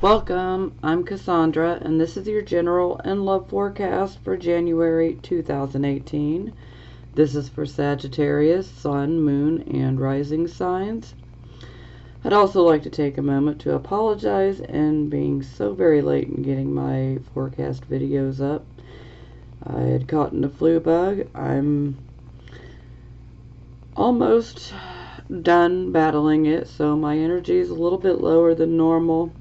Welcome, I'm Cassandra, and this is your general and love forecast for January 2018. This is for Sagittarius, Sun, Moon, and Rising signs. I'd also like to take a moment to apologize in being so very late in getting my forecast videos up. I had caught in a flu bug. I'm almost done battling it, so my energy is a little bit lower than normal.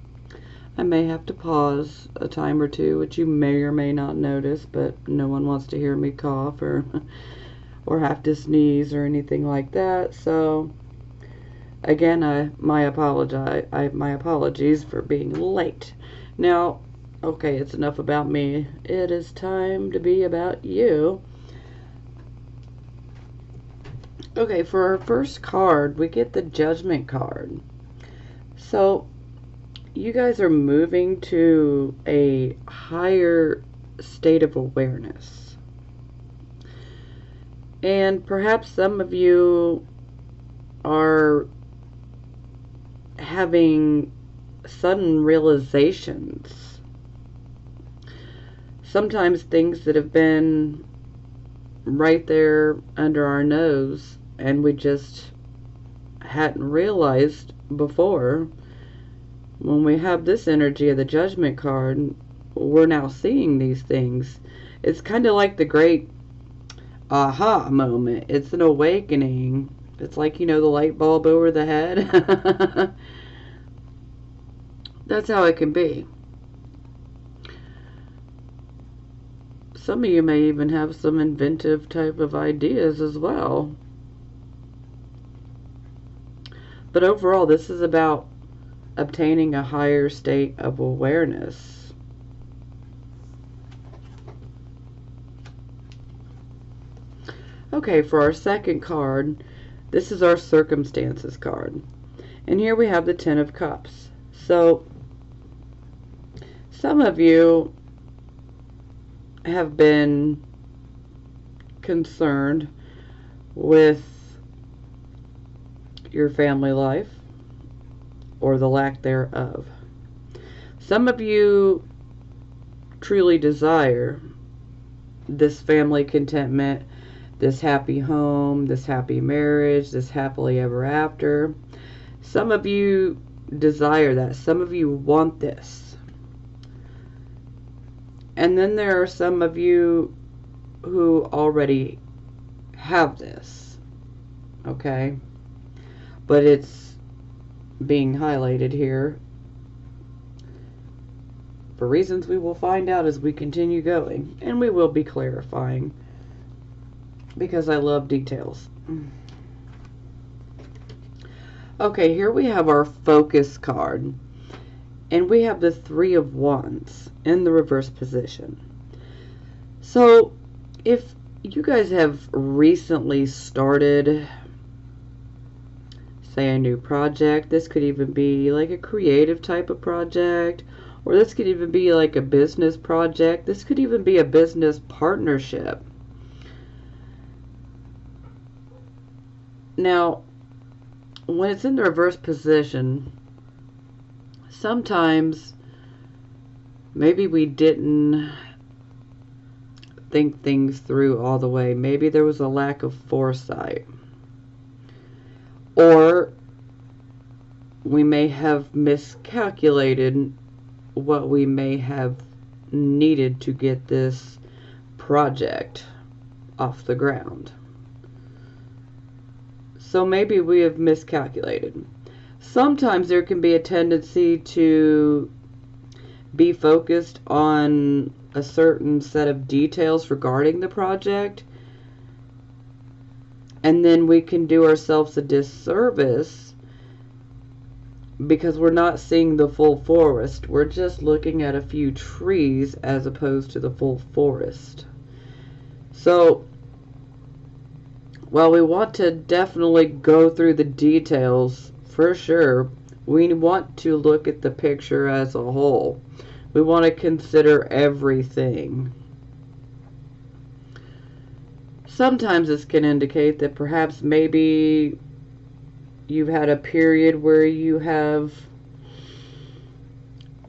I may have to pause a time or two, which you may or may not notice, but no one wants to hear me cough or have to sneeze or anything like that. So again, my apologies for being late. Now, okay, it's enough about me. It is time to be about you. Okay, for our first card, we get the Judgment card. So you guys are moving to a higher state of awareness. And perhaps some of you are having sudden realizations. Sometimes things that have been right there under our nose and we just hadn't realized before. When we have this energy of the Judgment card, we're now seeing these things. It's kind of like the great aha moment. It's an awakening. It's like, the light bulb over the head. That's how it can be. Some of you may even have some inventive type of ideas as well. But overall, this is about obtaining a higher state of awareness. Okay, for our second card, this is our Circumstances card. And here we have the Ten of Cups. So, some of you have been concerned with your family life or the lack thereof. Some of you truly desire this family contentment, this happy home, this happy marriage, this happily ever after. Some of you desire that. Some of you want this. And then there are some of you who already have this. Okay? But it's being highlighted here for reasons we will find out as we continue going. And we will be clarifying because I love details. Okay, here we have our Focus card. And we have the Three of Wands in the reverse position. So, if you guys have recently started, say, a new project, this could even be like a creative type of project, or this could even be like a business project. This could even be a business partnership. Now, when it's in the reverse position, sometimes maybe we didn't think things through all the way. Maybe there was a lack of foresight. Or we may have miscalculated what we may have needed to get this project off the ground. So maybe we have miscalculated. Sometimes there can be a tendency to be focused on a certain set of details regarding the project, and then we can do ourselves a disservice because we're not seeing the full forest. We're just looking at a few trees as opposed to the full forest. So, while we want to definitely go through the details, for sure, we want to look at the picture as a whole. We want to consider everything. Sometimes this can indicate that perhaps maybe you've had a period where you have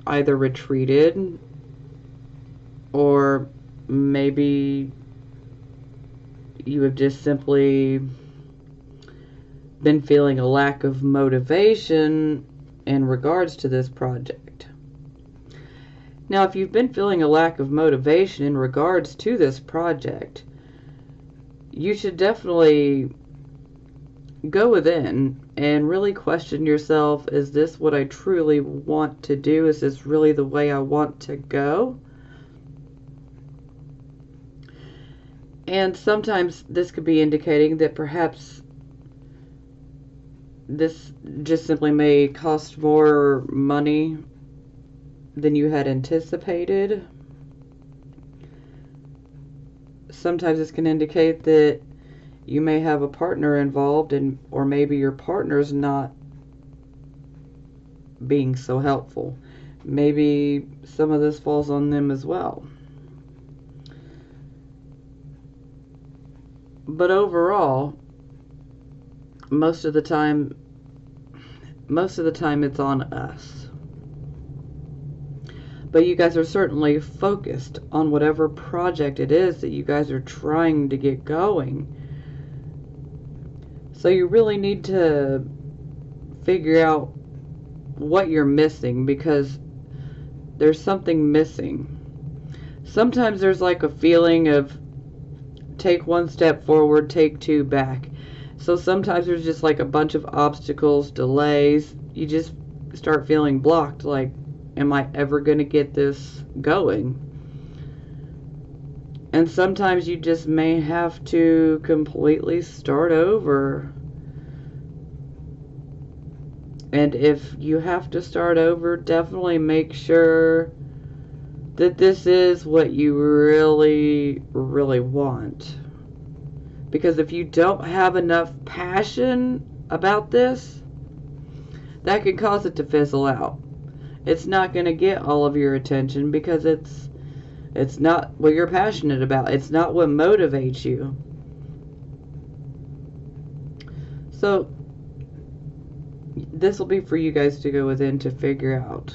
either retreated, or maybe you have just simply been feeling a lack of motivation in regards to this project. Now, if you've been feeling a lack of motivation in regards to this project, you should definitely go within and really question yourself, is this what I truly want to do? Is this really the way I want to go? And sometimes this could be indicating that perhaps this just simply may cost more money than you had anticipated. Sometimes this can indicate that you may have a partner involved, or maybe your partner's not being so helpful. Maybe some of this falls on them as well. But overall, most of the time it's on us. But you guys are certainly focused on whatever project it is that you guys are trying to get going. So you really need to figure out what you're missing, because there's something missing. Sometimes there's like a feeling of take one step forward, take two back. So sometimes there's just like a bunch of obstacles, delays. You just start feeling blocked, like, am I ever going to get this going? And sometimes you just may have to completely start over. And if you have to start over, definitely make sure that this is what you really, really want. Because if you don't have enough passion about this, that can cause it to fizzle out. It's not going to get all of your attention because it's not what you're passionate about. It's not what motivates you. So this will be for you guys to go within to figure out.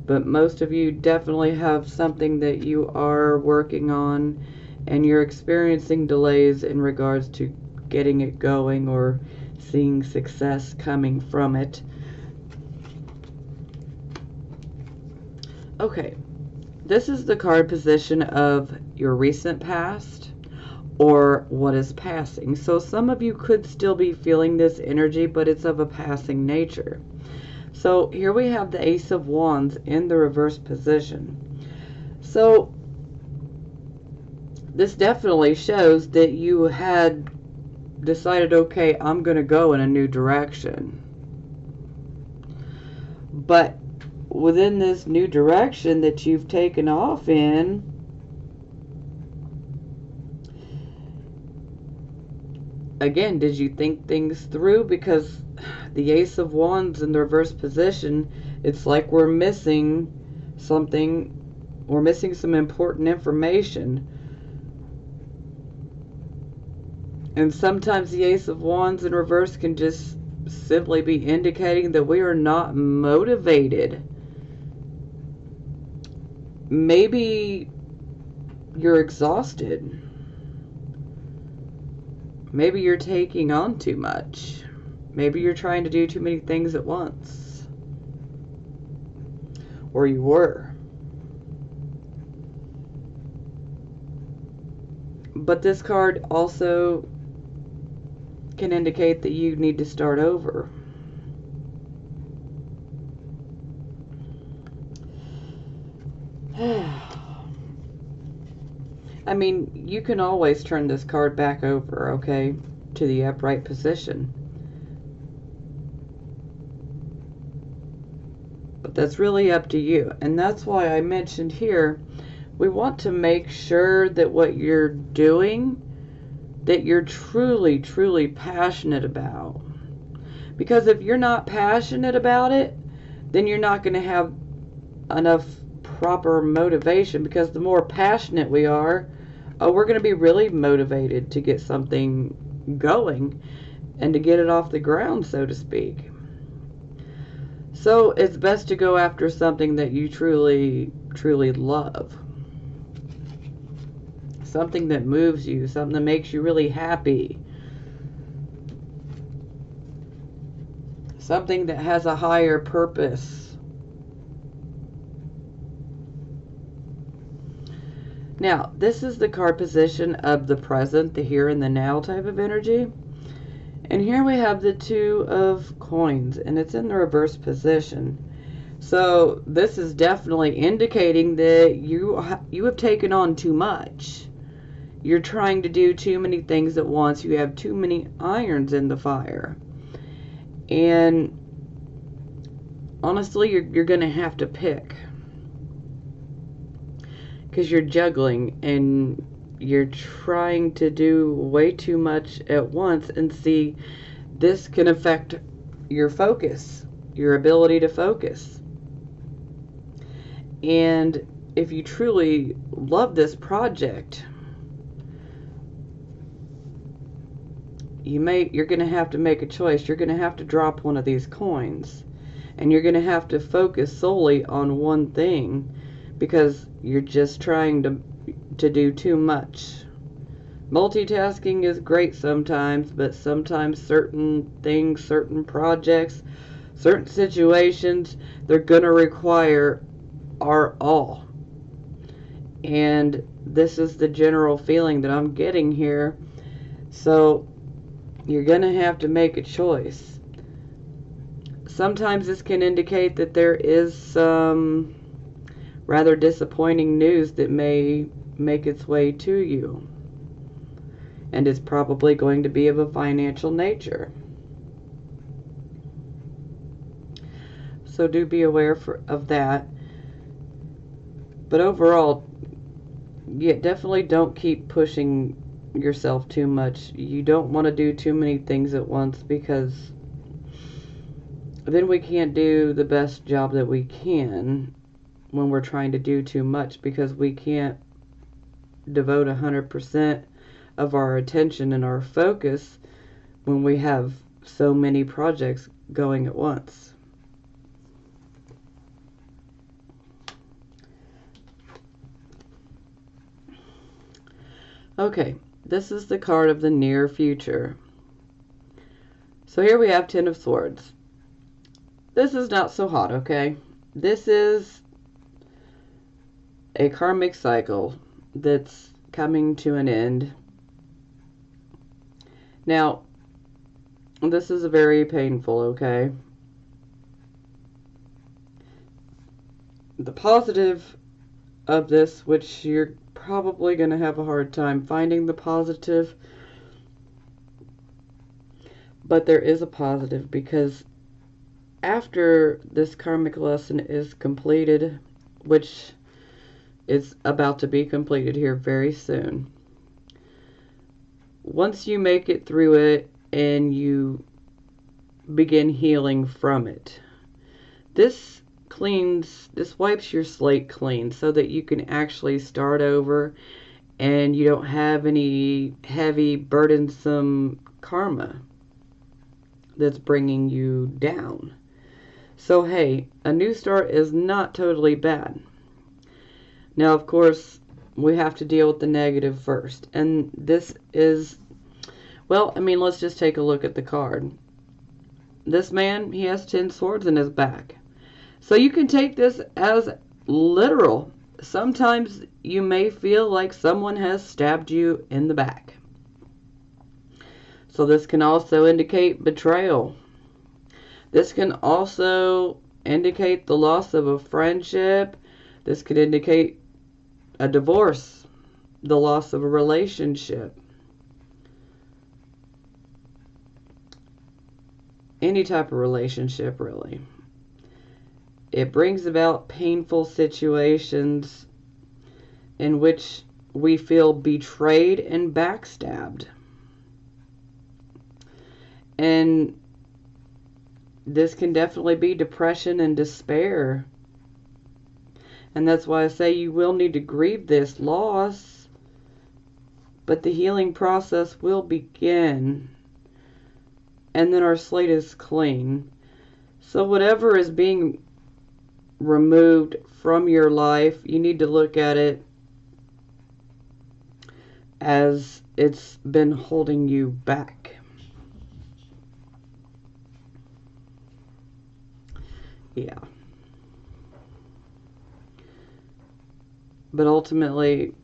But most of you definitely have something that you are working on, and you're experiencing delays in regards to getting it going or seeing success coming from it. Okay, this is the card position of your recent past or what is passing. So some of you could still be feeling this energy, but it's of a passing nature. So here we have the Ace of Wands in the reverse position. So this definitely shows that you had decided, okay, I'm going to go in a new direction. But within this new direction that you've taken off in, again, did you think things through? Because the Ace of Wands in the reverse position, it's like we're missing something. We're missing some important information. And sometimes the Ace of Wands in reverse can just simply be indicating that we are not motivated. Maybe you're exhausted. Maybe you're taking on too much. Maybe you're trying to do too many things at once. Or you were. But this card also can indicate that you need to start over. I mean, you can always turn this card back over, okay, to the upright position. But that's really up to you. And that's why I mentioned here, we want to make sure that what you're doing, that you're truly, truly passionate about. Because if you're not passionate about it, then you're not going to have enough proper motivation. Because the more passionate we are, we're going to be really motivated to get something going and to get it off the ground, so to speak. So it's best to go after something that you truly, truly love. Something that moves you, something that makes you really happy. Something that has a higher purpose. Now, this is the card position of the present, the here and the now type of energy. And here we have the Two of Coins, and it's in the reverse position. So this is definitely indicating that you have taken on too much. You're trying to do too many things at once. You have too many irons in the fire. And honestly, you're going to have to pick. Because you're juggling and you're trying to do way too much at once. And see, this can affect your focus, your ability to focus. And if you truly love this project, you're going to have to make a choice. You're going to have to drop one of these coins. And you're going to have to focus solely on one thing, because you're just trying to do too much. Multitasking is great sometimes, but sometimes certain things, certain projects, certain situations, they're going to require our all. And this is the general feeling that I'm getting here. So you're going to have to make a choice. Sometimes this can indicate that there is some rather disappointing news that may make its way to you. And it's probably going to be of a financial nature. So do be aware of that. But overall, yeah, definitely don't keep pushing yourself too much. You don't want to do too many things at once, because then we can't do the best job that we can when we're trying to do too much, because we can't devote 100% of our attention and our focus when we have so many projects going at once. Okay, this is the card of the near future. So here we have Ten of Swords. This is not so hot, okay? This is a karmic cycle that's coming to an end. Now, this is very painful, okay? The positive of this, which you're probably going to have a hard time finding the positive, but there is a positive, because after this karmic lesson is completed, which is about to be completed here very soon, once you make it through it and you begin healing from it, this wipes your slate clean so that you can actually start over and you don't have any heavy, burdensome karma that's bringing you down. So hey, a new start is not totally bad. Now, of course, we have to deal with the negative first. And this is, well, I mean, let's just take a look at the card. This man, he has 10 swords in his back. So you can take this as literal. Sometimes you may feel like someone has stabbed you in the back. So this can also indicate betrayal. This can also indicate the loss of a friendship. This could indicate a divorce, the loss of a relationship. Any type of relationship, really. It brings about painful situations in which we feel betrayed and backstabbed. And this can definitely be depression and despair. And that's why I say you will need to grieve this loss, but the healing process will begin. And then our slate is clean. So whatever is being removed from your life, you need to look at it as it's been holding you back. Yeah. But ultimately,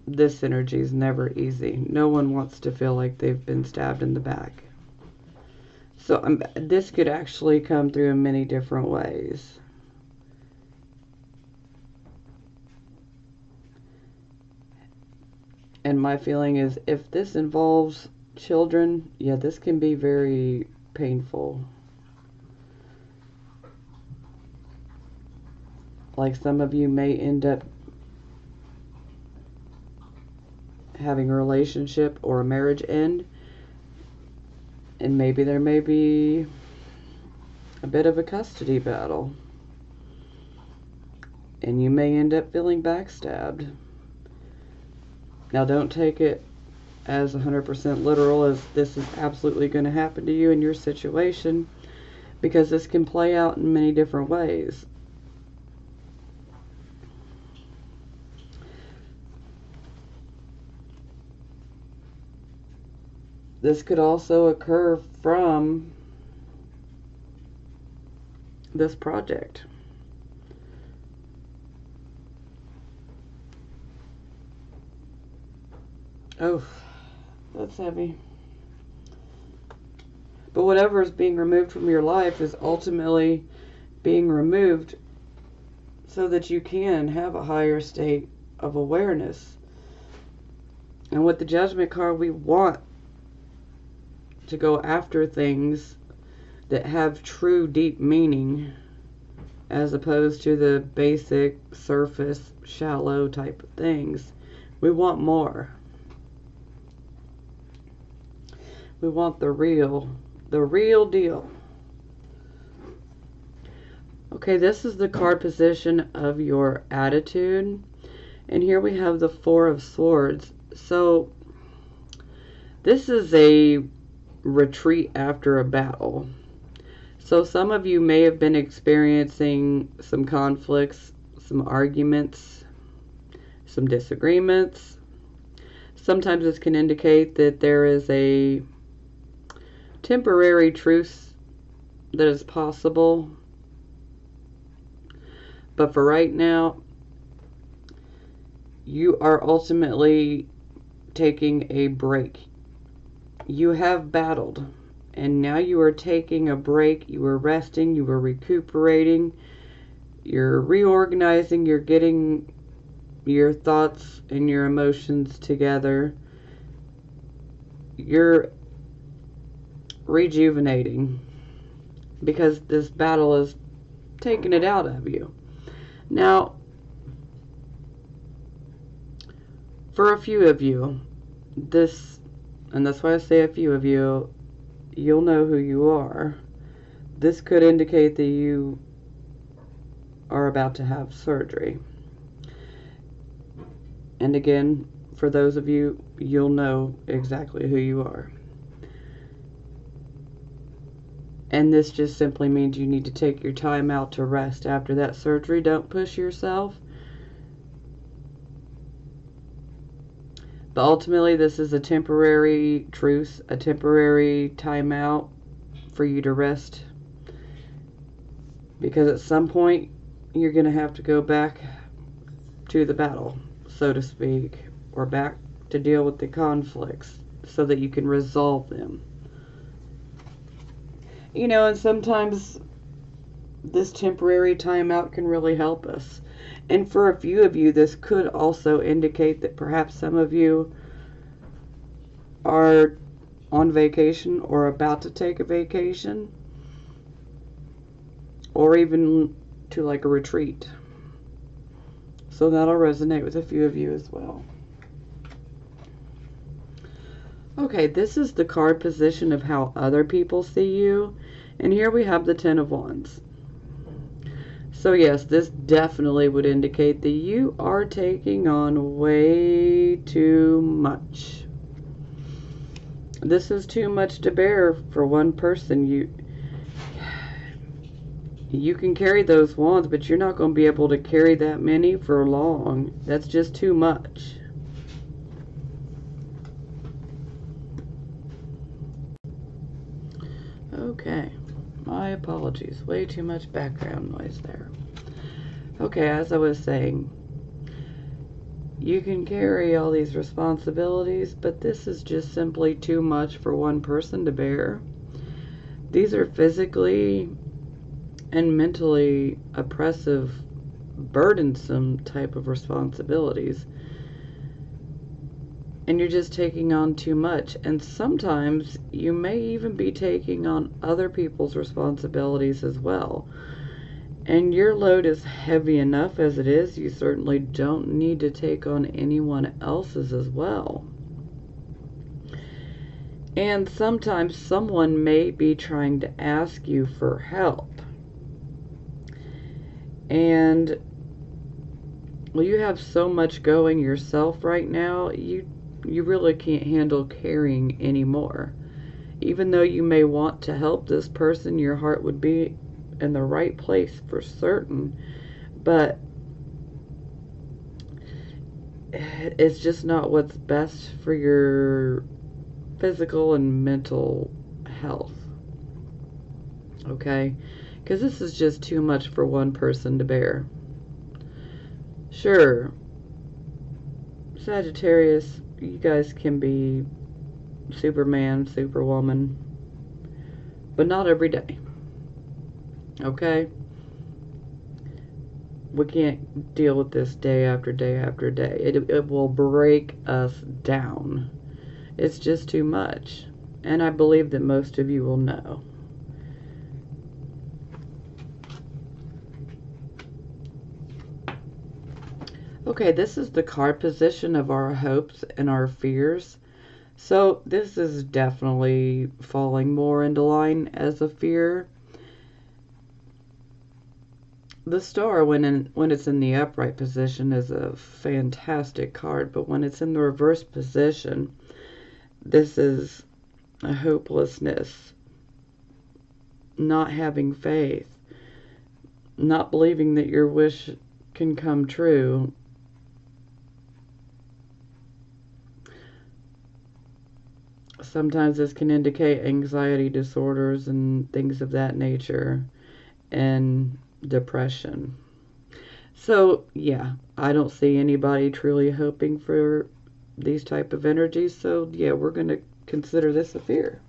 this energy is never easy. No one wants to feel like they've been stabbed in the back. So this could actually come through in many different ways. And my feeling is, if this involves children, yeah, this can be very painful. Like, some of you may end up having a relationship or a marriage end, and maybe there may be a bit of a custody battle, and you may end up feeling backstabbed. Now, don't take it as 100% literal, as this is absolutely going to happen to you in your situation, because this can play out in many different ways. This could also occur from this project. Oh, that's heavy. But whatever is being removed from your life is ultimately being removed so that you can have a higher state of awareness. And with the Judgment card, we want to go after things that have true deep meaning, as opposed to the basic surface shallow type of things. We want more. We want the real deal. Okay, this is the card position of your attitude, and here we have the Four of Swords. So this is a retreat after a battle. So some of you may have been experiencing some conflicts, some arguments, some disagreements. Sometimes this can indicate that there is a temporary truce that is possible. But for right now, you are ultimately taking a break. You have battled, and now you are taking a break. You are resting, you are recuperating, you're reorganizing, you're getting your thoughts and your emotions together. You're rejuvenating because this battle is taking it out of you. Now, for a few of you, and that's why I say a few of you, you'll know who you are. This could indicate that you are about to have surgery. And again, for those of you, you'll know exactly who you are. And this just simply means you need to take your time out to rest after that surgery. Don't push yourself. But ultimately, this is a temporary truce, a temporary timeout for you to rest. Because at some point, you're going to have to go back to the battle, so to speak, or back to deal with the conflicts so that you can resolve them. You know, and sometimes this temporary timeout can really help us. And for a few of you, this could also indicate that perhaps some of you are on vacation or about to take a vacation, or even to like a retreat. So that'll resonate with a few of you as well. Okay, this is the card position of how other people see you. And here we have the Ten of Wands. So yes, this definitely would indicate that you are taking on way too much. This is too much to bear for one person. You can carry those wands, but you're not going to be able to carry that many for long. That's just too much. Okay. My apologies. Way too much background noise there. Okay, as I was saying, you can carry all these responsibilities, but this is just simply too much for one person to bear. These are physically and mentally oppressive, burdensome type of responsibilities. And you're just taking on too much. And sometimes you may even be taking on other people's responsibilities as well. And your load is heavy enough as it is. You certainly don't need to take on anyone else's as well. And sometimes someone may be trying to ask you for help. And well, you have so much going yourself right now, you really can't handle carrying anymore. Even though you may want to help this person, your heart would be in the right place for certain, but it's just not what's best for your physical and mental health. Okay? Because this is just too much for one person to bear. Sure, Sagittarius, you guys can be Superman, Superwoman, but not every day. Okay? We can't deal with this day after day after day. It will break us down. It's just too much. And I believe that most of you will know. Okay, this is the card position of our hopes and our fears. So this is definitely falling more into line as a fear. The star, when it's in the upright position, is a fantastic card, but when it's in the reverse position, this is a hopelessness, not having faith, not believing that your wish can come true. Sometimes this can indicate anxiety disorders and things of that nature, and depression. So yeah, I don't see anybody truly hoping for these type of energies. So yeah, we're going to consider this a fear.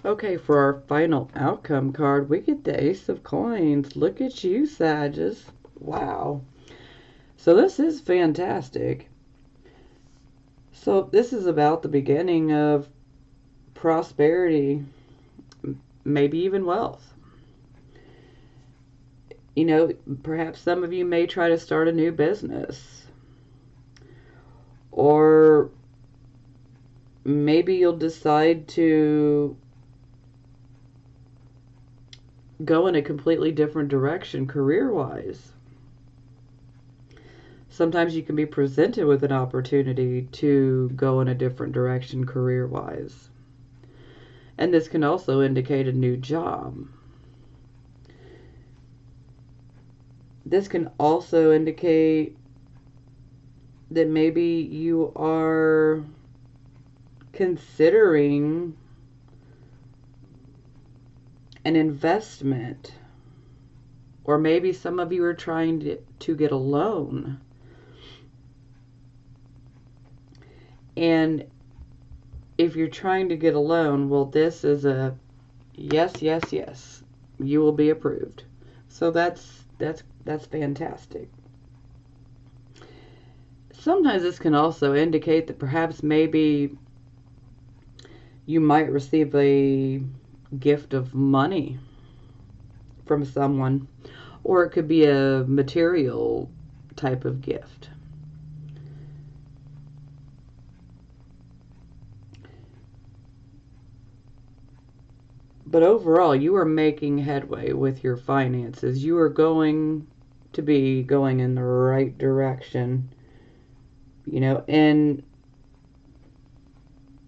Okay, for our final outcome card, we get the Ace of Coins. Look at you, Sagittarius. Wow. So this is fantastic. So this is about the beginning of prosperity, maybe even wealth. You know, perhaps some of you may try to start a new business. Or maybe you'll decide to go in a completely different direction career-wise. Sometimes you can be presented with an opportunity to go in a different direction career-wise. And this can also indicate a new job. This can also indicate that maybe you are considering an investment. Or maybe some of you are trying to get a loan. And if you're trying to get a loan, well, this is a yes, yes, yes. You will be approved. So that's fantastic. Sometimes this can also indicate that perhaps maybe you might receive a gift of money from someone, or it could be a material type of gift. But overall, you are making headway with your finances. You are going to be going in the right direction, you know, and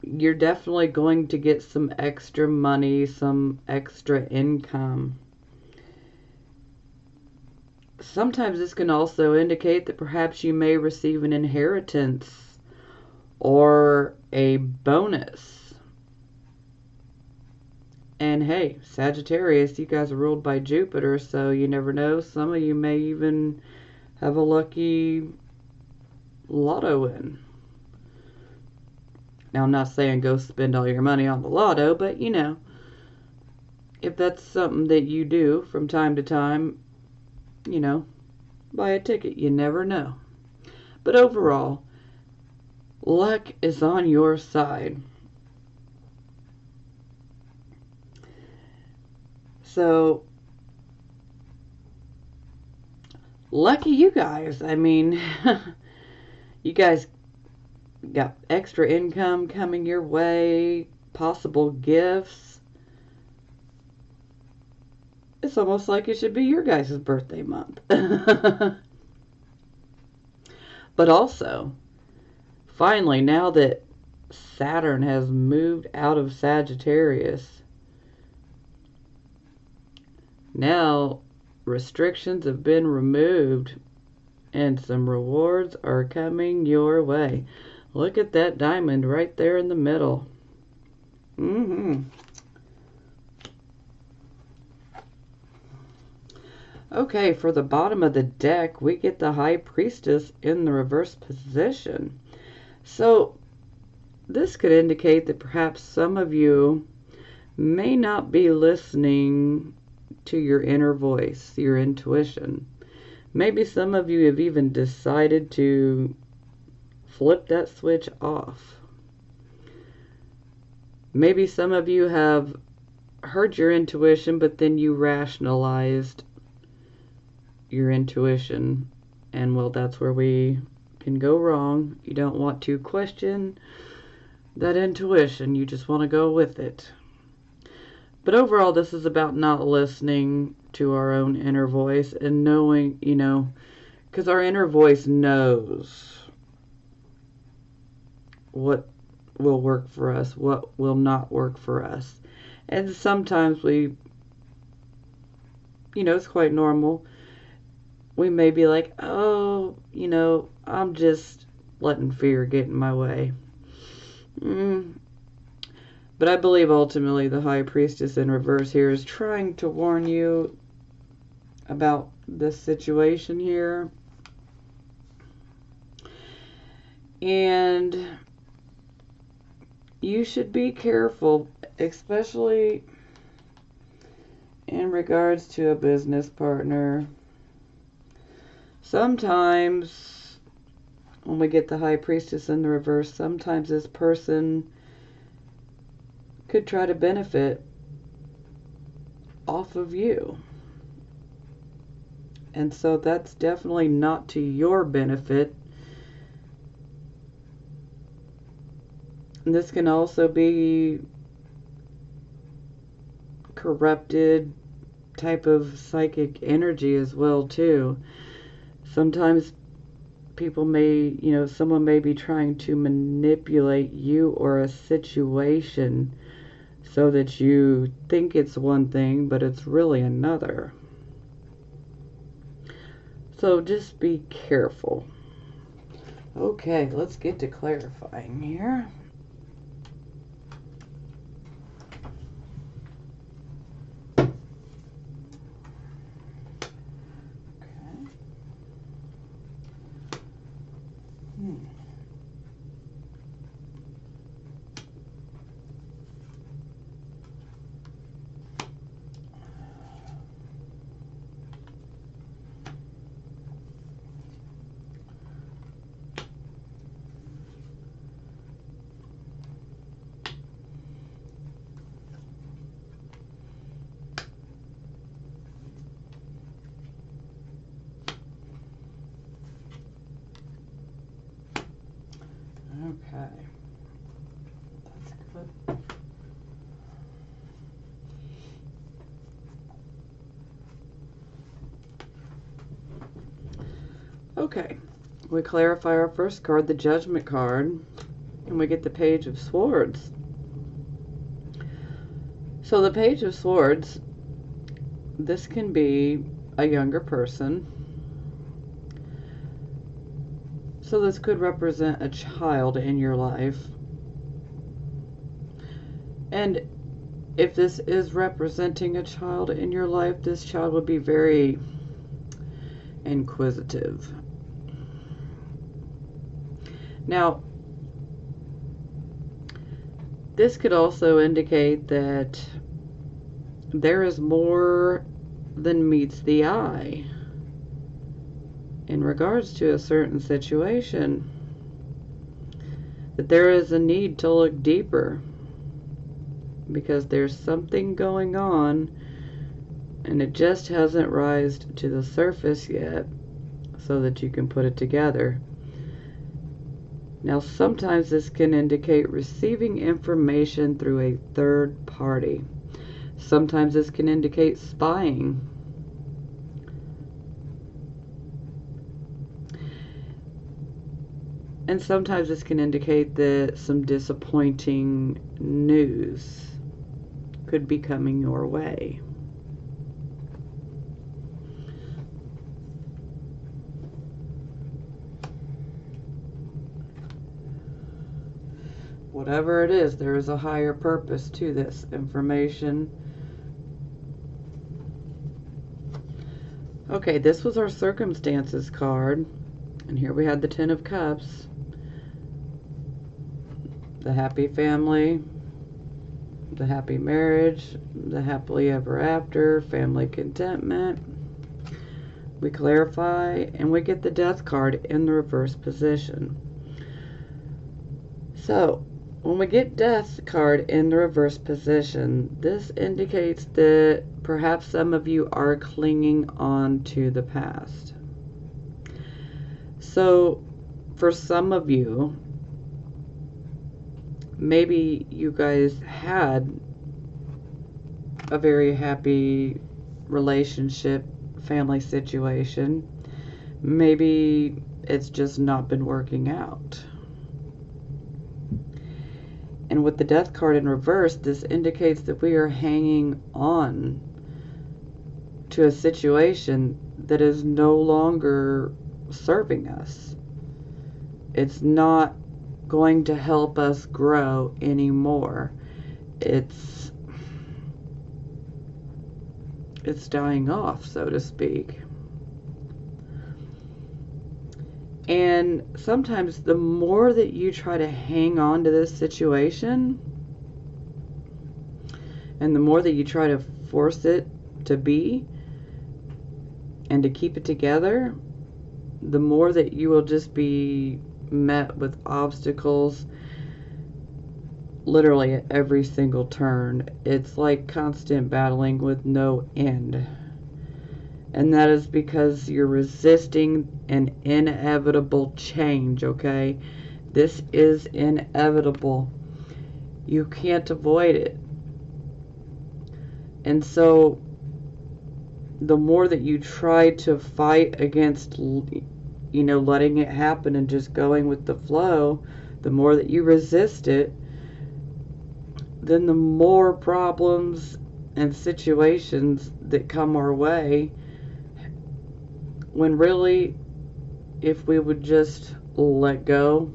you're definitely going to get some extra money, some extra income. Sometimes this can also indicate that perhaps you may receive an inheritance or a bonus. And hey, Sagittarius, you guys are ruled by Jupiter, so you never know. Some of you may even have a lucky lotto win. Now, I'm not saying go spend all your money on the lotto, but you know, if that's something that you do from time to time, you know, buy a ticket. You never know. But overall, luck is on your side. So, lucky you guys. I mean, you guys got extra income coming your way, possible gifts. It's almost like it should be your guys' birthday month. But also, finally, now that Saturn has moved out of Sagittarius, now restrictions have been removed and some rewards are coming your way. Look at that diamond right there in the middle. Okay, for the bottom of the deck, we get the High Priestess in the reverse position. So, this could indicate that perhaps some of you may not be listening to your inner voice, your intuition. Maybe some of you have even decided to flip that switch off. Maybe some of you have heard your intuition, but then you rationalized your intuition. And well, that's where we can go wrong. You don't want to question that intuition. You just want to go with it. But overall, this is about not listening to our own inner voice and knowing, you know, because our inner voice knows what will work for us, what will not work for us. And sometimes we, you know, it's quite normal. We may be like, oh, you know, I'm just letting fear get in my way. But I believe ultimately the High Priestess in reverse here is trying to warn you about this situation here. And you should be careful, especially in regards to a business partner. Sometimes when we get the High Priestess in the reverse, sometimes this person could try to benefit off of you. And so that's definitely not to your benefit. And this can also be corrupted type of psychic energy as well too. Sometimes people may, you know, someone may be trying to manipulate you or a situation so that you think it's one thing, but it's really another. So just be careful. Okay, let's get to clarifying here. Okay, that's good. Okay, we clarify our first card, the Judgment card. And we get the Page of Swords. So the Page of Swords, this can be a younger person. So this could represent a child in your life. And if this is representing a child in your life, this child would be very inquisitive. Now, this could also indicate that there is more than meets the eye in regards to a certain situation. That there is a need to look deeper because there's something going on and it just hasn't rised to the surface yet so that you can put it together. Now, sometimes this can indicate receiving information through a third party. Sometimes this can indicate spying. And sometimes this can indicate that some disappointing news could be coming your way. Whatever it is, there is a higher purpose to this information. Okay, this was our circumstances card. And here we had the Ten of Cups. The happy family, the happy marriage, the happily ever after, family contentment. We clarify, and we get the Death card in the reverse position. So, when we get Death card in the reverse position, this indicates that perhaps some of you are clinging on to the past. So, for some of you, maybe you guys had a very happy relationship, family situation. Maybe it's just not been working out. And with the Death card in reverse, this indicates that we are hanging on to a situation that is no longer serving us. It's not going to help us grow anymore. It's dying off, so to speak. And sometimes the more that you try to hang on to this situation, and the more that you try to force it to be and to keep it together, the more that you will just be met with obstacles literally at every single turn. It's like constant battling with no end. And that is because you're resisting an inevitable change, okay? This is inevitable. You can't avoid it. And so, the more that you try to fight against, letting it happen and just going with the flow, the more that you resist it, then the more problems and situations that come our way. When really, if we would just let go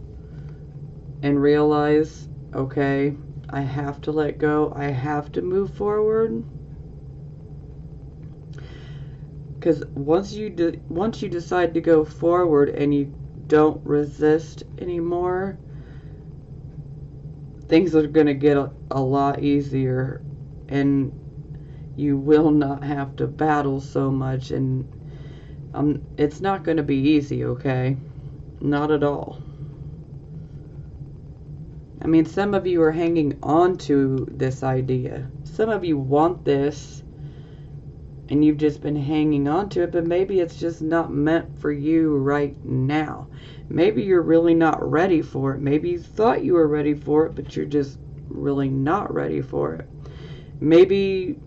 and realize, okay, I have to let go, I have to move forward. Because once you decide to go forward and you don't resist anymore, things are going to get a lot easier, and you will not have to battle so much, and it's not going to be easy, okay? Not at all. I mean, some of you are hanging on to this idea. Some of you want this, and you've just been hanging on to it, but maybe it's just not meant for you right now. Maybe you're really not ready for it. Maybe you thought you were ready for it, but you're just really not ready for it. Maybe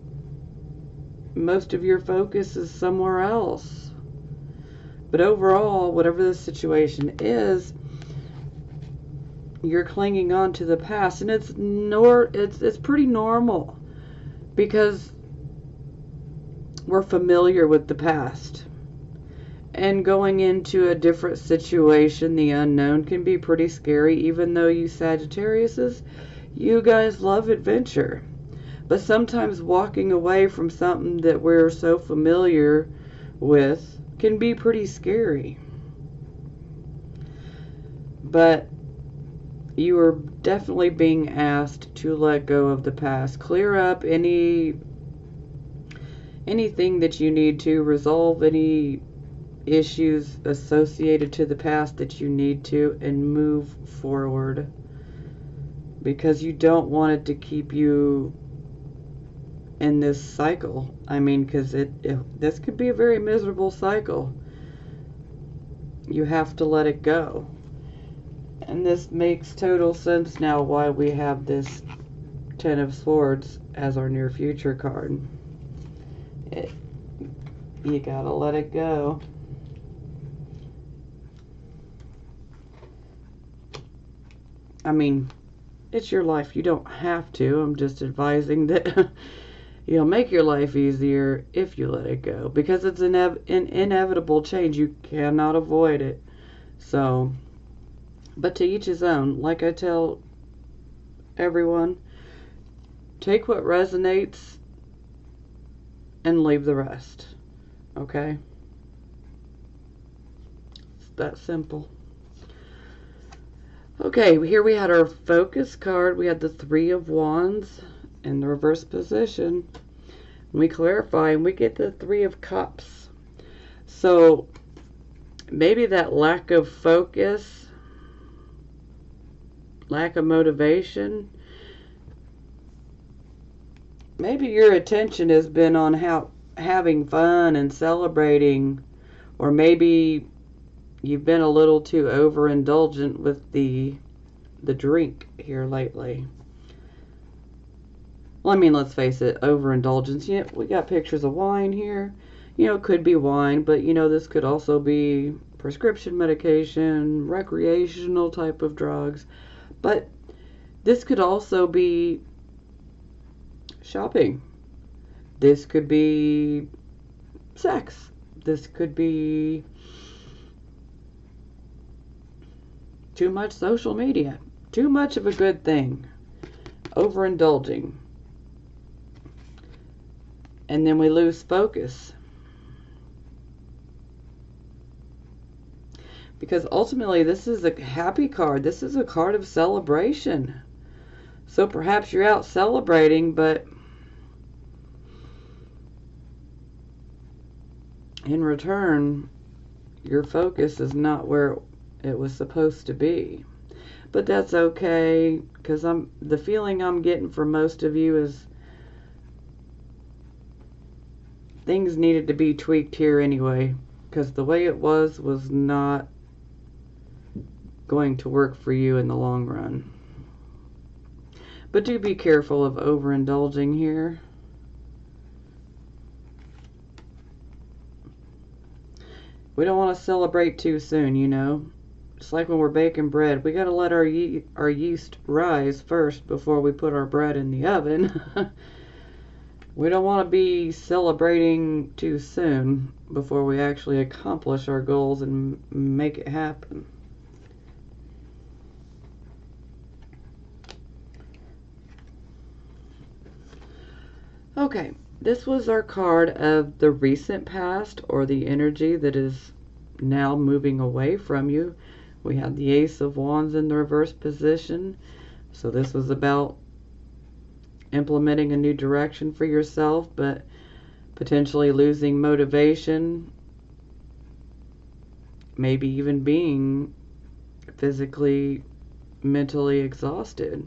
most of your focus is somewhere else. But overall, whatever the situation is, you're clinging on to the past, and it's pretty normal because we're familiar with the past. And going into a different situation, the unknown, can be pretty scary, even though you Sagittariuses, you guys love adventure. But sometimes walking away from something that we're so familiar with can be pretty scary. But you are definitely being asked to let go of the past. Clear up anything that you need to, resolve any issues associated to the past that you need to, and move forward, because you don't want it to keep you in this cycle. I mean, because this could be a very miserable cycle. You have to let it go. And this makes total sense now why we have this Ten of Swords as our near future card. You gotta let it go. I mean, it's your life. You don't have to. I'm just advising that you'll make your life easier if you let it go, because it's an inevitable change. You cannot avoid it. So, but to each his own. Like I tell everyone, take what resonates and leave the rest. Okay? It's that simple. Okay, here we had our focus card. We had the Three of Wands in the reverse position. We clarify and we get the Three of Cups. So maybe that lack of focus, lack of motivation, maybe your attention has been on having fun and celebrating, or maybe you've been a little too overindulgent with the drink here lately. Well, I mean, let's face it, overindulgence. Yeah, we got pictures of wine here. You know, it could be wine, but you know, this could also be prescription medication, recreational type of drugs. But this could also be shopping. This could be sex. This could be too much social media. Too much of a good thing. Overindulging. And then we lose focus. Because ultimately this is a happy card. This is a card of celebration. So perhaps you're out celebrating, but in return, your focus is not where it was supposed to be. But that's okay, because the feeling I'm getting from most of you is things needed to be tweaked here anyway, because the way it was not going to work for you in the long run. But do be careful of overindulging here. We don't want to celebrate too soon, you know. It's like when we're baking bread. We got to let our yeast rise first before we put our bread in the oven. We don't want to be celebrating too soon before we actually accomplish our goals and make it happen. Okay, this was our card of the recent past, or the energy that is now moving away from you. We had the Ace of Wands in the reverse position. So this was about implementing a new direction for yourself, but potentially losing motivation. Maybe even being physically, mentally exhausted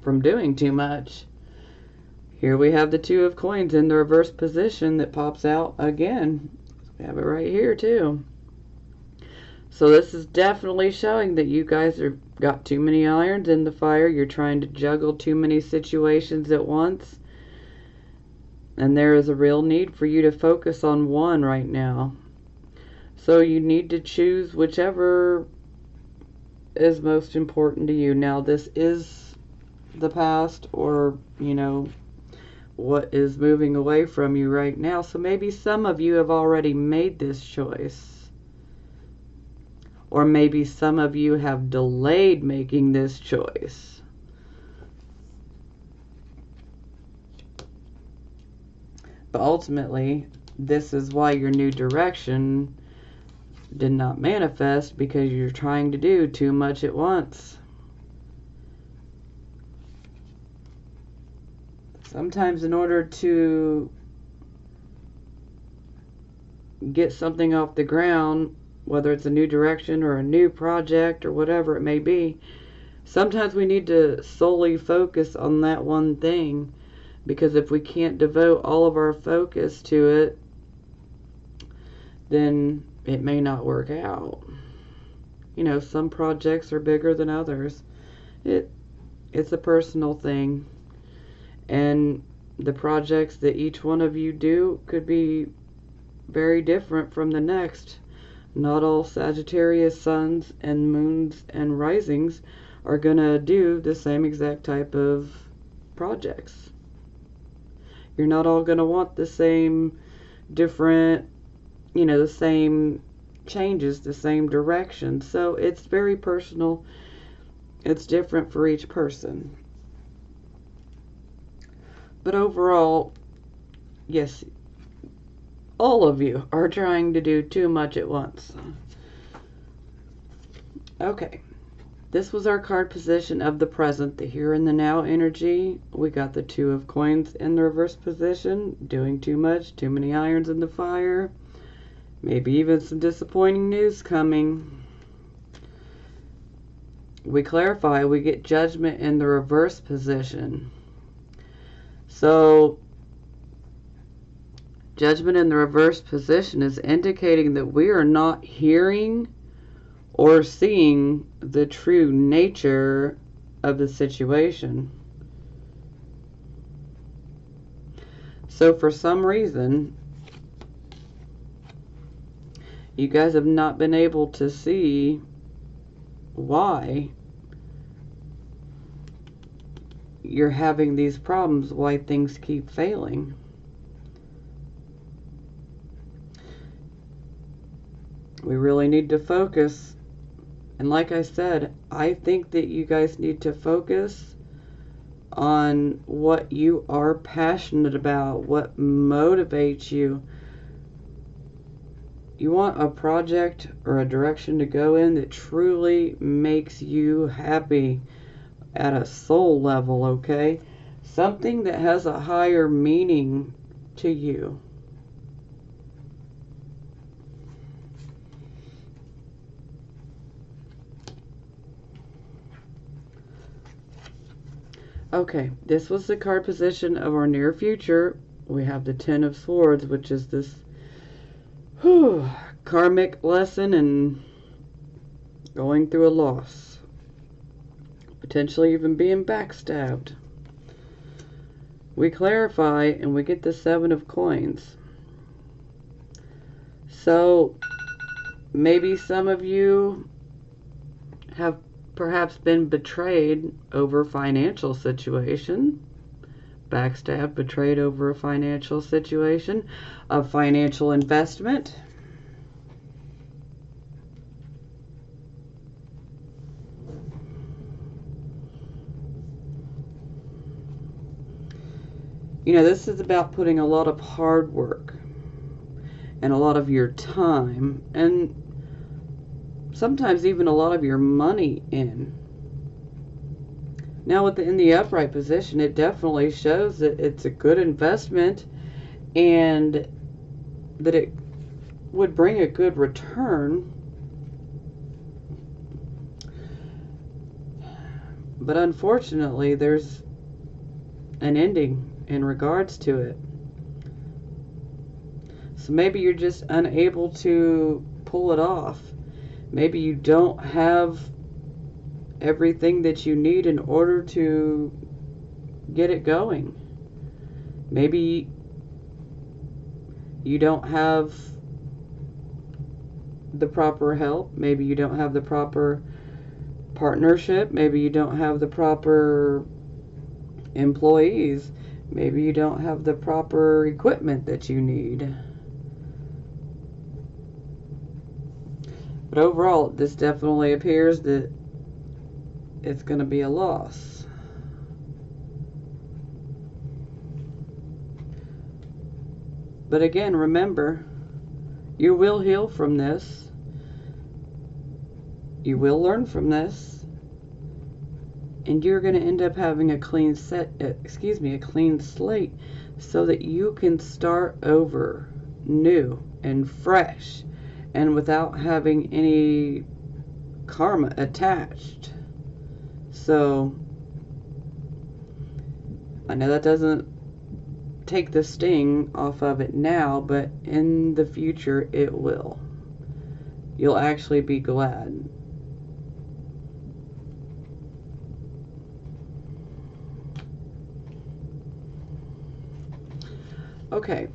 from doing too much. Here we have the Two of Coins in the reverse position that pops out again. We have it right here too. So this is definitely showing that you guys got too many irons in the fire. You're trying to juggle too many situations at once. And there is a real need for you to focus on one right now. So you need to choose whichever is most important to you. Now, this is the past, or, you know, what is moving away from you right now. So maybe some of you have already made this choice. Or maybe some of you have delayed making this choice. But ultimately, this is why your new direction did not manifest, because you're trying to do too much at once. Sometimes in order to get something off the ground, whether it's a new direction or a new project or whatever it may be, sometimes we need to solely focus on that one thing, because if we can't devote all of our focus to it, then it may not work out. You know, some projects are bigger than others. It's a personal thing. And the projects that each one of you do could be very different from the next. Not all Sagittarius suns and moons and risings are going to do the same exact type of projects. You're not all going to want the same different, you know, the same changes, the same direction. So it's very personal. It's different for each person. But overall, yes, all of you are trying to do too much at once. Okay, this was our card position of the present, the here and the now energy. We got the Two of Coins in the reverse position, doing too much, too many irons in the fire, maybe even some disappointing news coming. We clarify, we get Judgment in the reverse position. So, Judgment in the reverse position is indicating that we are not hearing or seeing the true nature of the situation. So for some reason, you guys have not been able to see why you're having these problems, why things keep failing. We really need to focus. And like I said, I think that you guys need to focus on what you are passionate about, what motivates you. You want a project or a direction to go in that truly makes you happy at a soul level, okay? Something that has a higher meaning to you. Okay, this was the card position of our near future. We have the Ten of Swords, which is this karmic lesson and going through a loss. Potentially even being backstabbed. We clarify and we get the Seven of Coins. So maybe some of you have perhaps been betrayed over financial situation. Backstabbed, betrayed over a financial situation, a financial investment. You know, this is about putting a lot of hard work and a lot of your time and sometimes even a lot of your money in. Now in the upright position, it definitely shows that it's a good investment and that it would bring a good return. But unfortunately, there's an ending in regards to it. So maybe you're just unable to pull it off. Maybe you don't have everything that you need in order to get it going. Maybe you don't have the proper help. Maybe you don't have the proper partnership. Maybe you don't have the proper employees. Maybe you don't have the proper equipment that you need. But overall, this definitely appears that it's going to be a loss. But again, remember, you will heal from this. You will learn from this. And you're going to end up having a clean slate so that you can start over new and fresh and without having any karma attached. So I know that doesn't take the sting off of it now, but in the future it will. You'll actually be glad. Okay,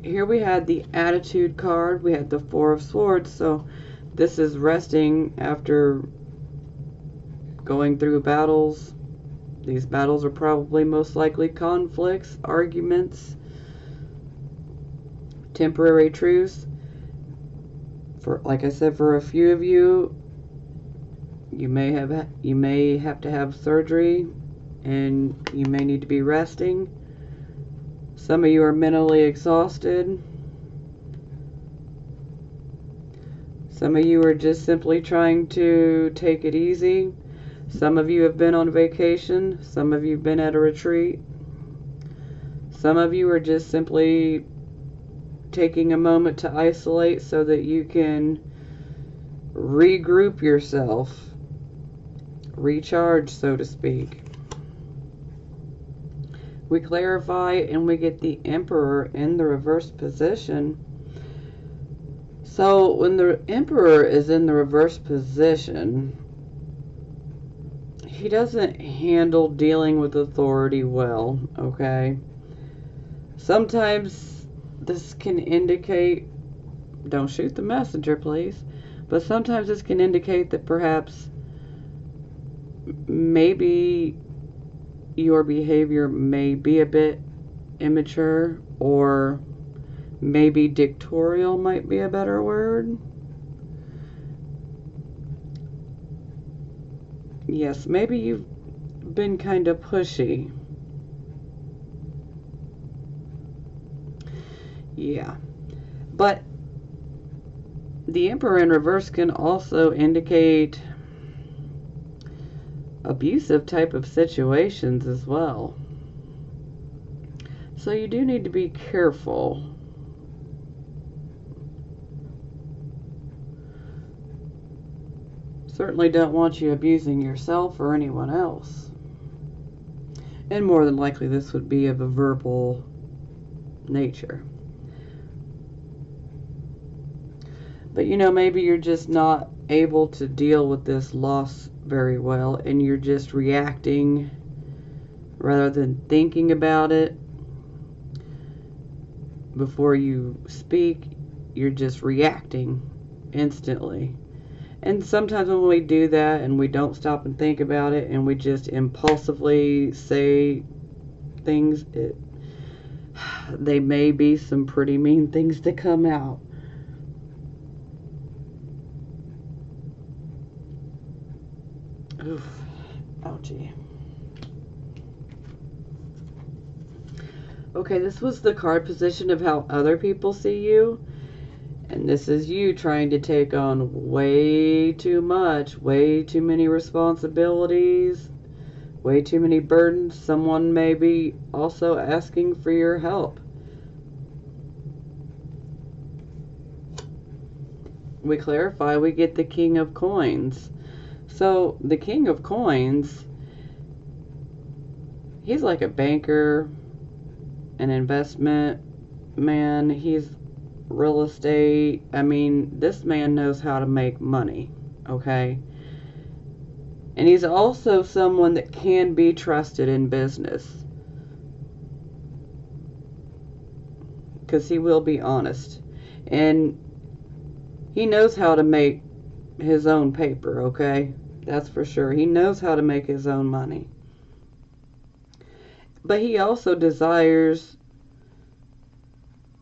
here we had the Attitude card. We had the Four of Swords. So this is resting after going through battles. These battles are probably most likely conflicts, arguments, temporary truce. For, like I said, for a few of you, you may have to have surgery, and you may need to be resting. Some of you are mentally exhausted. Some of you are just simply trying to take it easy. Some of you have been on vacation. Some of you have been at a retreat. Some of you are just simply taking a moment to isolate so that you can regroup yourself, recharge, so to speak. We clarify and we get the Emperor in the reverse position. So when the Emperor is in the reverse position, he doesn't handle dealing with authority well, okay? Sometimes this can indicate, don't shoot the messenger, please, but sometimes this can indicate that perhaps maybe your behavior may be a bit immature, or maybe dictatorial might be a better word. Yes, maybe you've been kind of pushy. Yeah. But the Emperor in reverse can also indicate abusive type of situations as well. So you do need to be careful. Certainly don't want you abusing yourself or anyone else. And more than likely this would be of a verbal nature. But you know, maybe you're just not able to deal with this loss very well, and you're just reacting rather than thinking about it before you speak. You're just reacting instantly. And sometimes when we do that and we don't stop and think about it and we just impulsively say things, they may be some pretty mean things that come out. Oof. Ouchie. Okay, this was the card position of how other people see you. And this is you trying to take on way too much, way too many responsibilities, way too many burdens. Someone may be also asking for your help. We clarify, we get the King of Coins. So the King of Coins, he's like a banker, an investment man. He's real estate. I mean, this man knows how to make money, okay? And he's also someone that can be trusted in business, because he will be honest. And he knows how to make his own paper, okay? That's for sure. He knows how to make his own money. But he also desires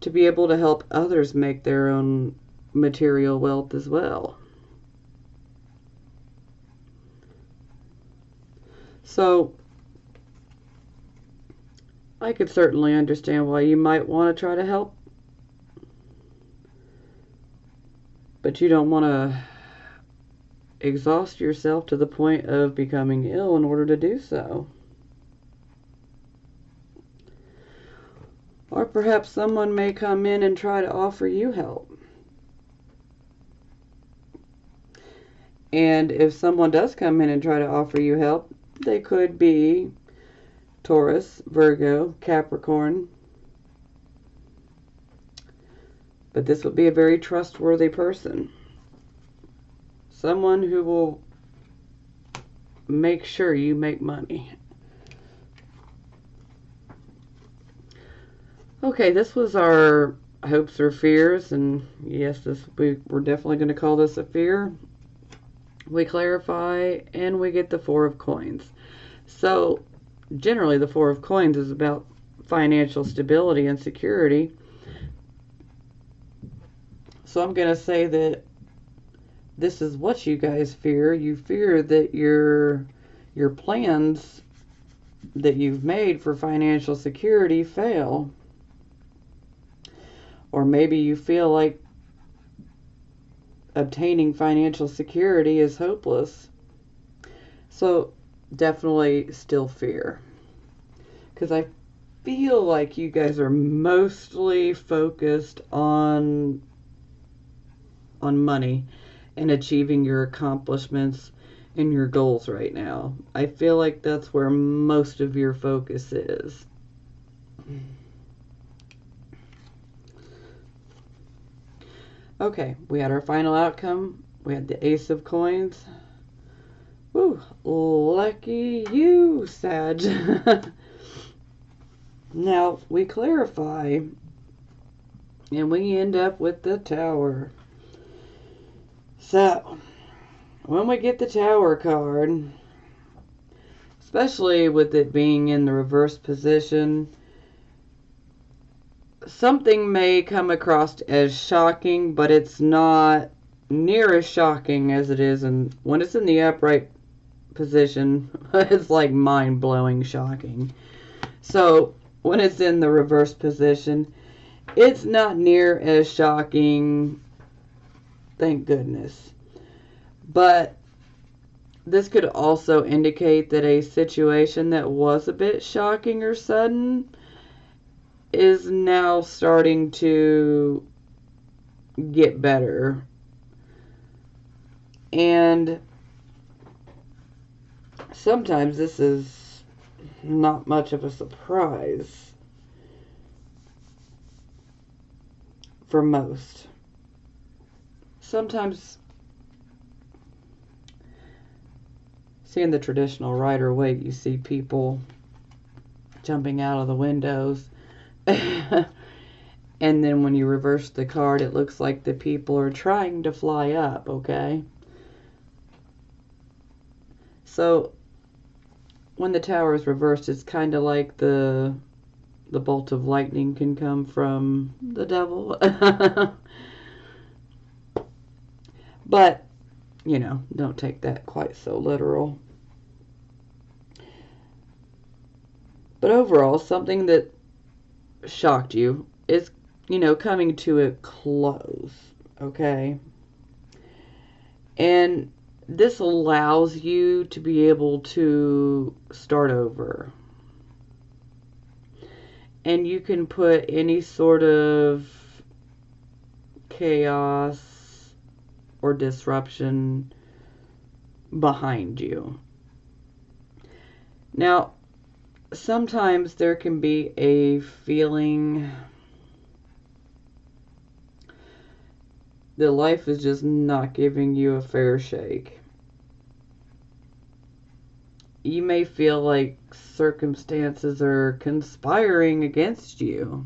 to be able to help others make their own material wealth as well. So, I could certainly understand why you might want to try to help, but you don't want to exhaust yourself to the point of becoming ill in order to do so. Or perhaps someone may come in and try to offer you help. And if someone does come in and try to offer you help, they could be Taurus, Virgo, Capricorn. But this would be a very trustworthy person. Someone who will make sure you make money. Okay, this was our hopes or fears, and yes, we're definitely going to call this a fear. We clarify, and we get the Four of Coins. So, generally, the Four of Coins is about financial stability and security. So I'm going to say that this is what you guys fear. You fear that your plans that you've made for financial security fail. Or maybe you feel like obtaining financial security is hopeless. So definitely still fear. Because I feel like you guys are mostly focused on money and achieving your accomplishments and your goals right now. I feel like that's where most of your focus is. Okay, we had our final outcome. We had the Ace of Coins. Woo, lucky you, Sag. Now, we clarify, and we end up with the Tower. So, when we get the Tower card, especially with it being in the reverse position, something may come across as shocking, but it's not near as shocking as it is when it's in the upright position. It's like mind-blowing shocking. So when it's in the reverse position, it's not near as shocking, thank goodness. But this could also indicate that a situation that was a bit shocking or sudden is now starting to get better. And sometimes this is not much of a surprise for most. Sometimes seeing the traditional Rider-Waite, you see people jumping out of the windows. And then when you reverse the card, it looks like the people are trying to fly up, okay? So when the Tower is reversed, it's kind of like the bolt of lightning can come from the devil. But, you know, don't take that quite so literal. But overall, something that shocked you is, you know, coming to a close, okay? And this allows you to be able to start over. And you can put any sort of chaos or disruption behind you. Now, sometimes there can be a feeling that life is just not giving you a fair shake. You may feel like circumstances are conspiring against you.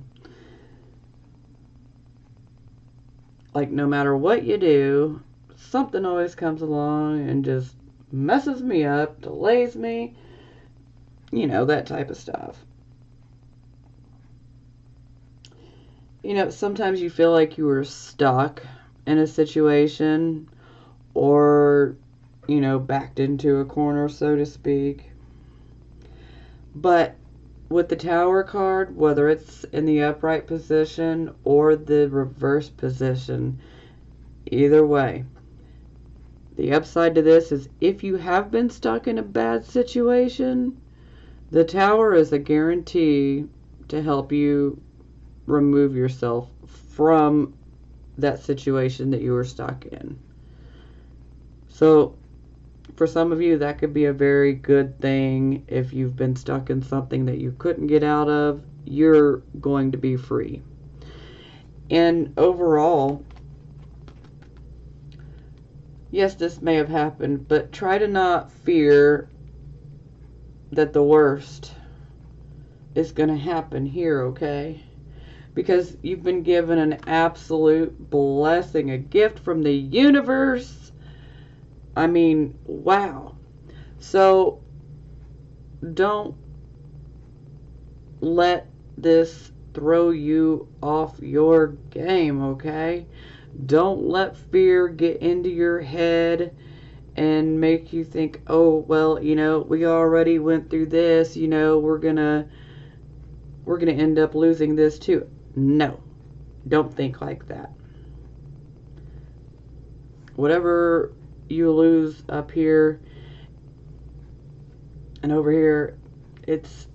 Like no matter what you do, something always comes along and just messes me up, delays me, you know, that type of stuff. You know, sometimes you feel like you were stuck in a situation or, you know, backed into a corner, so to speak. But with the Tower card, whether it's in the upright position or the reverse position, either way, the upside to this is if you have been stuck in a bad situation, the Tower is a guarantee to help you remove yourself from that situation that you were stuck in. So for some of you, that could be a very good thing. If you've been stuck in something that you couldn't get out of, you're going to be free. And overall, yes, this may have happened, but try to not fear that the worst is going to happen here, okay? Because you've been given an absolute blessing, a gift from the universe. I mean, wow. So don't let this throw you off your game, okay? Don't let fear get into your head and make you think, oh, well, you know, we already went through this, you know, we're gonna end up losing this too. No, don't think like that. Whatever you lose up here and over here, it's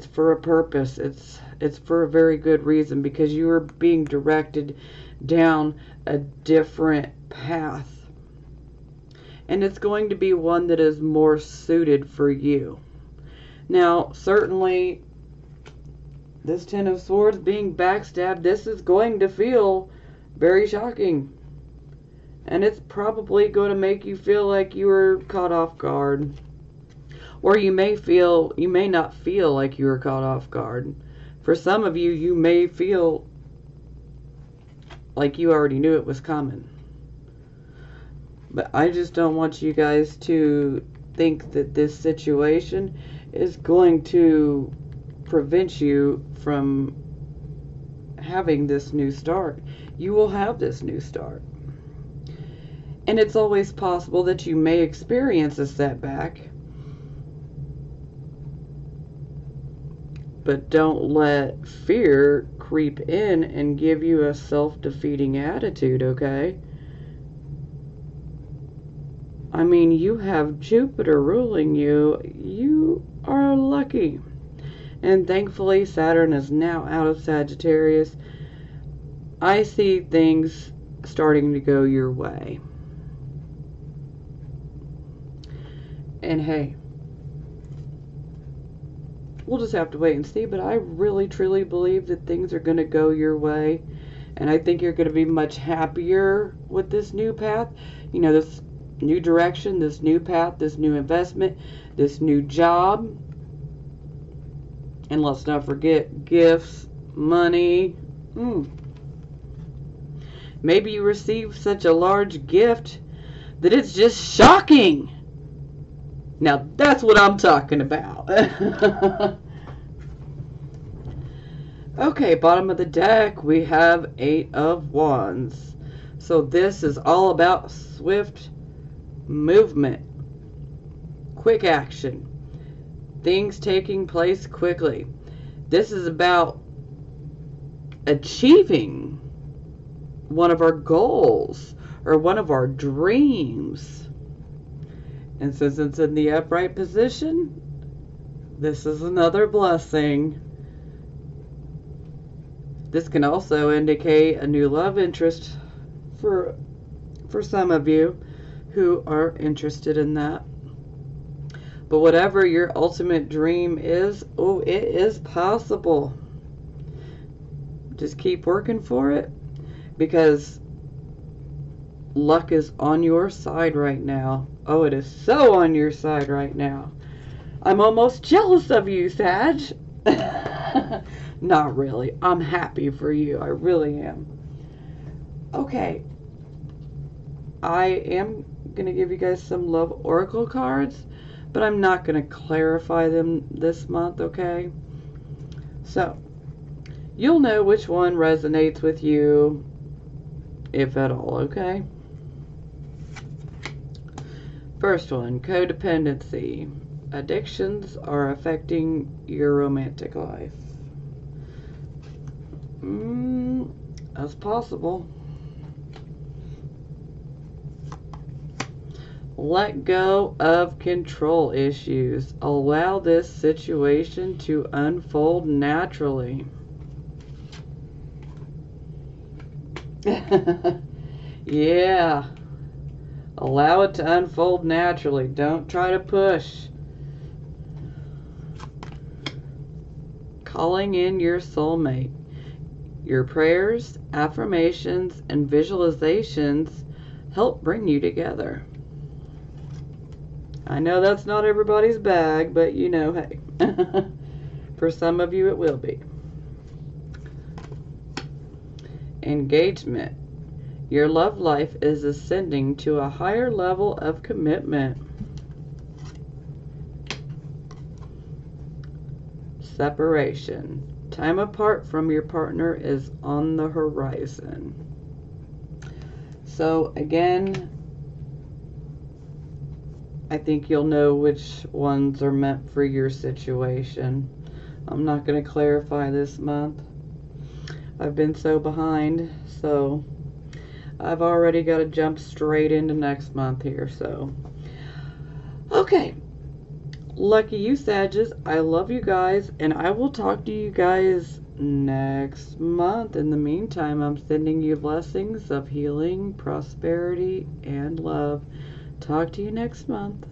for a purpose. It's for a very good reason, because you are being directed down a different path. And it's going to be one that is more suited for you. Now, certainly, this Ten of Swords being backstabbed, this is going to feel very shocking. And it's probably going to make you feel like you were caught off guard. Or you may not feel like you were caught off guard. For some of you, you may feel like you already knew it was coming. But I just don't want you guys to think that this situation is going to prevent you from having this new start. You will have this new start. And it's always possible that you may experience a setback. But don't let fear creep in and give you a self-defeating attitude, okay? I mean, you have Jupiter ruling you. You are lucky. And thankfully, Saturn is now out of Sagittarius. I see things starting to go your way. And hey, we'll just have to wait and see, but I really truly believe that things are going to go your way, and I think you're going to be much happier with this new path. You know, this new direction, this new path, this new investment, this new job. And let's not forget gifts, money. Maybe you receive such a large gift that it's just shocking. Now, that's what I'm talking about. Okay, bottom of the deck, we have 8 of Wands. So this is all about swift movement, quick action, things taking place quickly. This is about achieving one of our goals or one of our dreams. And since it's in the upright position, this is another blessing. This can also indicate a new love interest for some of you who are interested in that. But whatever your ultimate dream is, oh, it is possible. Just keep working for it, because luck is on your side right now. Oh, it is so on your side right now. I'm almost jealous of you, Sag. Not really. I'm happy for you. I really am. Okay. I am going to give you guys some love oracle cards, but I'm not going to clarify them this month, okay? So, you'll know which one resonates with you, if at all, okay? First one, codependency. Addictions are affecting your romantic life. That's possible. Let go of control issues. Allow this situation to unfold naturally. Yeah. Allow it to unfold naturally. Don't try to push. Calling in your soulmate. Your prayers, affirmations, and visualizations help bring you together. I know that's not everybody's bag, but you know, hey. For some of you it will be. Engagement. Your love life is ascending to a higher level of commitment. Separation. Time apart from your partner is on the horizon. So again, I think you'll know which ones are meant for your situation. I'm not going to clarify this month. I've been so behind, so I've already got to jump straight into next month here. So, okay. Lucky you, Sagittarius. I love you guys, and I will talk to you guys next month. In the meantime, I'm sending you blessings of healing, prosperity, and love. Talk to you next month.